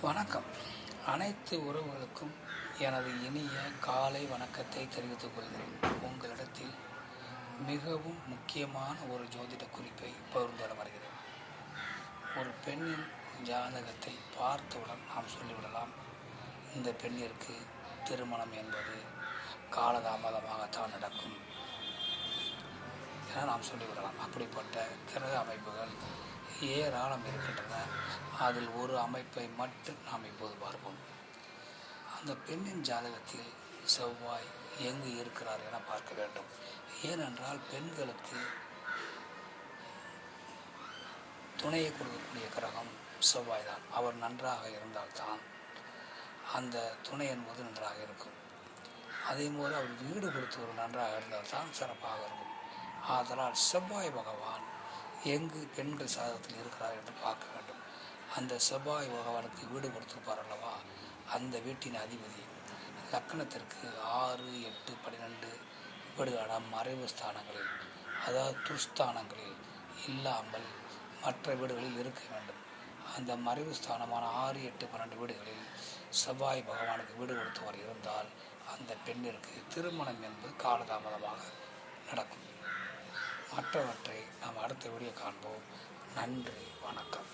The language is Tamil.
வணக்கம். அனைத்து உறவுகளுக்கும் எனது இனிய காலை வணக்கத்தை தெரிவித்துக் கொள்கிறேன். உங்களிடத்தில் மிகவும் முக்கியமான ஒரு ஜோதிட குறிப்பை பகிர்ந்துட வருகிறேன். ஒரு பெண்ணின் ஜாதகத்தை பார்த்தவுடன் நாம் சொல்லிவிடலாம், இந்த பெண்ணிற்கு திருமணம் என்பது காலதாமதமாகத்தான் நடக்கும் என நாம் சொல்லிவிடலாம். அப்படிப்பட்ட கிரக அமைப்புகள் ஏராளம் இருக்கின்றன. அதில் ஒரு அமைப்பை மட்டும் நாம் இப்போது பார்ப்போம். அந்த பெண்ணின் ஜாதகத்தில் செவ்வாய் எங்கு இருக்கிறார் என பார்க்க வேண்டும். ஏனென்றால் பெண்களுக்கு துணையை கொடுக்கக்கூடிய கிரகம் செவ்வாய் தான். அவர் நன்றாக இருந்தால்தான் அந்த துணை என்பது நன்றாக இருக்கும். அதே போல் அவர் வீடு கொடுத்தவர் நன்றாக இருந்தால்தான் சிறப்பாக இருக்கும். ஆதலால் செவ்வாய் பகவான் எங்கு பெண்கள் சாதகத்தில் இருக்கிறார் என்று பார்க்க வேண்டும். அந்த செவ்வாய் பகவானுக்கு வீடு கொடுத்திருப்பார் அல்லவா, அந்த வீட்டின் அதிபதி லக்னத்திற்கு 6, 8, 12 வீடுகளான மறைவு ஸ்தானங்களில், அதாவது துர்ஸ்தானங்களில் இல்லாமல் மற்ற வீடுகளில் இருக்க வேண்டும். அந்த மறைவு ஸ்தானமான 6, 8, 12 வீடுகளில் செவ்வாய் பகவானுக்கு வீடு கொடுத்தவர் இருந்தால் அந்த பெண்ணிற்கு திருமணம் என்பது காலதாமதமாக நடக்கும். மற்றவற்றை நாம் அடுத்த வீடியோ காண்போம். நன்றி, வணக்கம்.